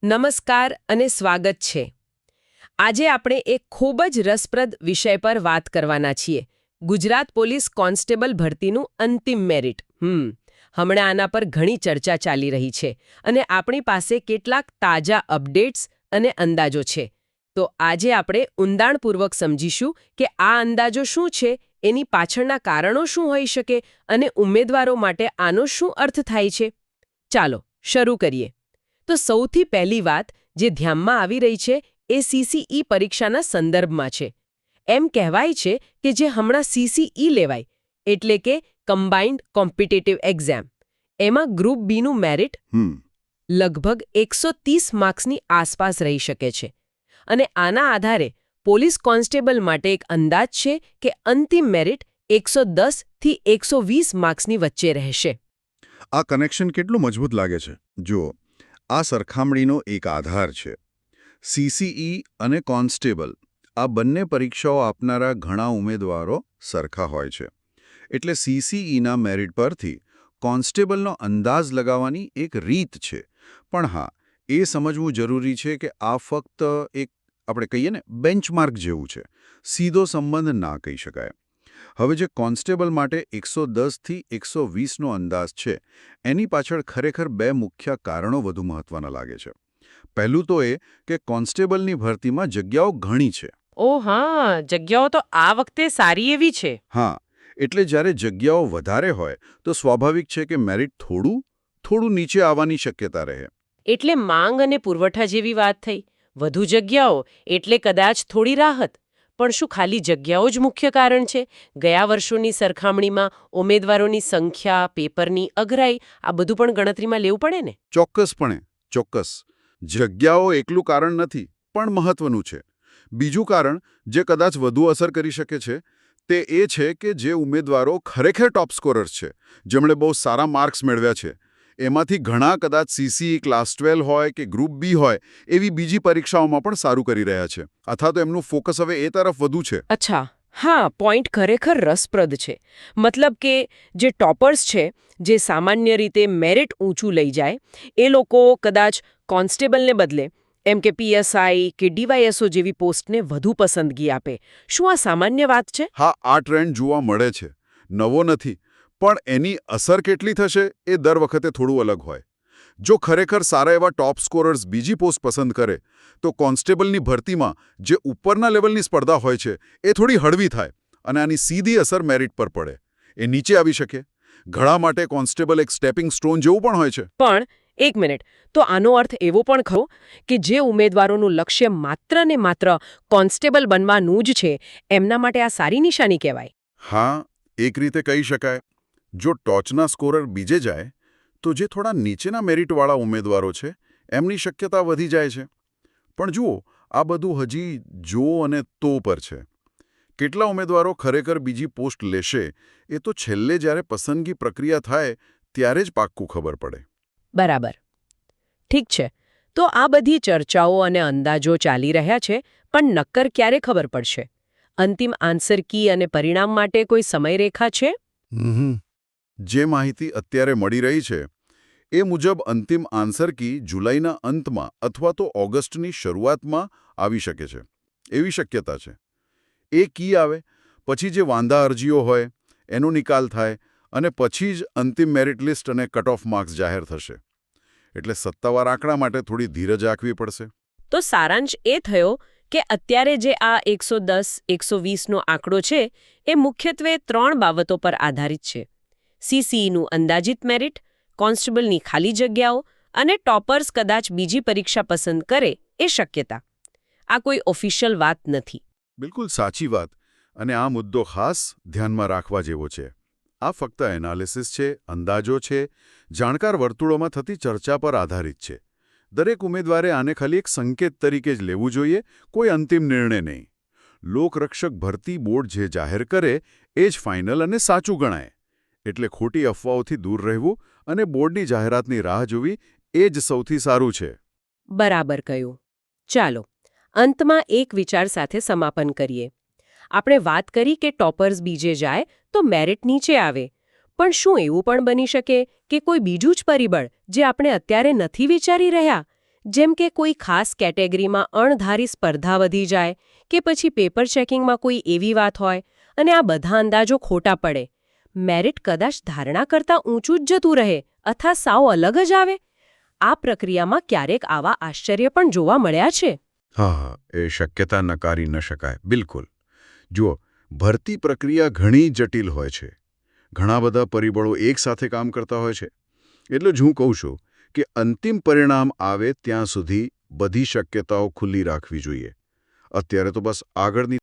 નમસ્કાર અને સ્વાગત છે. આજે આપણે એક ખૂબ જ રસપ્રદ વિષય પર વાત કરવાના છીએ. ગુજરાત પોલીસ કોન્સ્ટેબલ ભરતીનું અંતિમ મેરિટ. હમણાં આના પર ઘણી ચર્ચા ચાલી રહી છે અને આપણી પાસે કેટલાક તાજા અપડેટ્સ અને અંદાજો છે. તો આજે આપણે ઊંડાણપૂર્વક સમજીશું કે આ અંદાજો શું છે, એની પાછળના કારણો શું હોઈ શકે અને ઉમેદવારો માટે આનો શું અર્થ થાય છે. ચાલો શરૂ કરીએ. તો સૌથી પહેલી વાત જે ધ્યાનમાં આવી રહી છે એ CCE પરીક્ષાના સંદર્ભમાં છે. એમ કહેવાય છે કે જે હમણાં CCE લેવાય એટલે કે કમ્બાઇન્ડ કોમ્પિટિટિવ એક્ઝામ, એમાં ગ્રુપ બીનું મેરિટ લગભગ 130 માર્ક્સની આસપાસ રહી શકે છે. અને આના આધારે પોલીસ કોન્સ્ટેબલ માટે એક અંદાજ છે કે અંતિમ મેરિટ 110 થી 120 માર્ક્સની વચ્ચે રહેશે. આ કનેક્શન કેટલું મજબૂત લાગે છે. જુઓ, આ સરખામણીનો એક આધાર છે. CCE અને કોન્સ્ટેબલ આ બંને પરીક્ષાઓ આપનારા ઘણા ઉમેદવારો સરખા હોય છે. એટલે CCEના મેરિટ પરથી કોન્સ્ટેબલનો અંદાજ લગાવવાની એક રીત છે. પણ હા, એ સમજવું જરૂરી છે કે આ ફક્ત એક આપણે કહીએ ને બેન્ચમાર્ક જેવું છે. સીધો સંબંધ ના કહી શકાય. હવે જે કોન્સ્ટેબલ માટે 110 થી 120નો અંદાજ છે, એની પાછળ ખરેખર બે મુખ્ય કારણો વધુ મહત્વના લાગે છે. પહેલું તો એ કે કોન્સ્ટેબલની ભરતીમાં જગ્યાઓ ઘણી છે. ઓ હા, જગ્યાઓ તો આ વખતે સારી એવી છે. હા, એટલે જ્યારે જગ્યાઓ વધારે હોય તો સ્વાભાવિક છે કે મેરિટ થોડું નીચે આવવાની શક્યતા રહે. એટલે માંગ અને પુરવઠા જેવી વાત થઈ. વધુ જગ્યાઓ એટલે કદાચ થોડી રાહત. પણ શું ખાલી જગ્યાઓ જ મુખ્ય કારણ છે? ગયા વર્ષોની સરખામણીમાં ઉમેદવારોની સંખ્યા, પેપરની અઘરાઈ આ બધું પણ ગણતરીમાં લેવું પડે ને? ચોક્કસપણે, ચોક્કસ. જગ્યાઓ એકલું કારણ નથી, પણ મહત્વનું છે. બીજું કારણ જે કદાચ વધુ અસર કરી શકે છે તે એ છે કે જે ઉમેદવારો ખરેખર ટોપ સ્કોરર્સ છે, જેમણે બહુ સારા માર્ક્સ મેળવ્યા છે, એમાંથી ઘણા કદાચ CCE ક્લાસ 12 હોય કે ગ્રુપ બી હોય એવી બીજી પરીક્ષાઓમાં પણ સારું કરી રહ્યા છે. અથવા તો એમનું ફોકસ હવે એ તરફ વધુ છે. અચ્છા, હા, પોઈન્ટ ખરેખર રસપ્રદ છે. મતલબ કે જે ટોપર્સ છે, જે સામાન્ય રીતે મેરિટ ઊંચું લઈ જાય, એ લોકો કદાચ કોન્સ્ટેબલને બદલે એમ કે PSI કે DYSO જેવી પોસ્ટને વધુ પસંદગી આપે. શું આ સામાન્ય વાત છે? હા, આ ટ્રેન્ડ જોવા મળે છે. નવો નથી, પણ એની અસર કેટલી થશે એ દર વખતે થોડું અલગ હોય. જો ખરેખર સારા એવા ટોપ સ્કોરર્સ બીજી પોસ્ટ પસંદ કરે તો કોન્સ્ટેબલની ભરતીમાં જે ઉપરના લેવલની સ્પર્ધા હોય છે એ થોડી હળવી થાય અને આની સીધી અસર મેરિટ પર પડે. એ નીચે આવી શકે. ઘણા માટે કોન્સ્ટેબલ એક સ્ટેપિંગ સ્ટોન જેવું પણ હોય છે. પણ એક મિનિટ, તો આનો અર્થ એવો પણ ખરો કે જે ઉમેદવારોનું લક્ષ્ય માત્ર ને માત્ર કોન્સ્ટેબલ બનવાનું જ છે, એમના માટે આ સારી નિશાની કહેવાય? હા, એક રીતે કહી શકાય. જો ટોચના સ્કોરર બીજે જાય તો જે થોડા નીચેના મેરિટવાળા ઉમેદવારો છે એમની શક્યતા વધી જાય છે. પણ જુઓ, આ બધું હજી જો અને તો પર છે. કેટલા ઉમેદવારો ખરેખર બીજી પોસ્ટ લેશે એ તો છેલ્લે જ્યારે પસંદગી પ્રક્રિયા થાય ત્યારે જ પાક્કું ખબર પડે. બરાબર. ઠીક છે. તો આ બધી ચર્ચાઓ અને અંદાજો ચાલી રહ્યા છે, પણ નક્કર ક્યારે ખબર પડશે? અંતિમ આન્સર કી અને પરિણામ માટે કોઈ સમયરેખા છે? જે માહિતી અત્યારે મળી રહી છે એ મુજબ અંતિમ આન્સર કી જુલાઈના અંતમાં અથવા તો ઓગસ્ટની શરૂઆતમાં આવી શકે છે. એવી શક્યતા છે. એ કી આવે પછી જે વાંધા અરજીઓ હોય એનો નિકાલ થાય અને પછી જ અંતિમ મેરિટ લિસ્ટ અને કટ ઓફ માર્ક્સ જાહેર થશે. એટલે સત્તાવાર આંકડા માટે થોડી ધીરજ રાખવી પડશે. તો સારાંશ એ થયો કે અત્યારે જે આ 110-120નો આંકડો છે એ મુખ્યત્વે 3 બાબતો પર આધારિત છે. CCEનું અંદાજિત મેરિટ, કોન્સ્ટેબલની ખાલી જગ્યાઓ અને ટોપર્સ કદાચ બીજી પરીક્ષા પસંદ કરે એ શક્યતા. આ કોઈ ઓફિશિયલ વાત નથી. બિલકુલ સાચી વાત. અને આ મુદ્દો ખાસ ધ્યાનમાં રાખવા જેવો છે. આ ફક્ત એનાલિસિસ છે, અંદાજો છે, જાણકાર વર્તુળોમાં થતી ચર્ચા પર આધારિત છે. દરેક ઉમેદવારે આને ખાલી એક સંકેત તરીકે જ લેવું જોઈએ, કોઈ અંતિમ નિર્ણય નહીં. લોકરક્ષક ભરતી બોર્ડ જે જાહેર કરે એ જ ફાઇનલ અને સાચું ગણાય. એટલે ખોટી અફવાઓથી દૂર રહેવું અને બોર્ડની જાહેરાતની રાહ જોવી એ જ સૌથી સારું છે. બરાબર કહ્યું. ચાલો, અંતમાં એક વિચાર સાથે સમાપન કરીએ. આપણે વાત કરી કે ટોપર્સ બીજે જાય તો મેરિટ નીચે આવે. પણ શું એવું પણ બની શકે કે કોઈ બીજું જ પરિબળ જે આપણે અત્યારે નથી વિચારી રહ્યા, જેમ કે કોઈ ખાસ કેટેગરીમાં અણધારી સ્પર્ધા વધી જાય કે પછી પેપર ચેકિંગમાં કોઈ એવી વાત હોય અને આ બધા અંદાજો ખોટા પડે, મેરિટ કદાચ ધારણા કરતાં ઊંચું જ જતું રહે અથવા સાવ અલગ જ આવે. આ પ્રક્રિયામાં ક્યારેક આવા આશ્ચર્ય પણ જોવા મળ્યા છે. હા, એ શક્યતા નકારી ન શકાય. બિલકુલ. જુઓ, ભરતી પ્રક્રિયા ઘણી જટિલ હોય છે. ઘણા બધા પરિબળો એકસાથે કામ કરતા હોય છે. એટલે જ હું કહું છું કે અંતિમ પરિણામ આવે ત્યાં સુધી બધી શક્યતાઓ ખુલ્લી રાખવી જોઈએ. અત્યારે તો બસ આગળની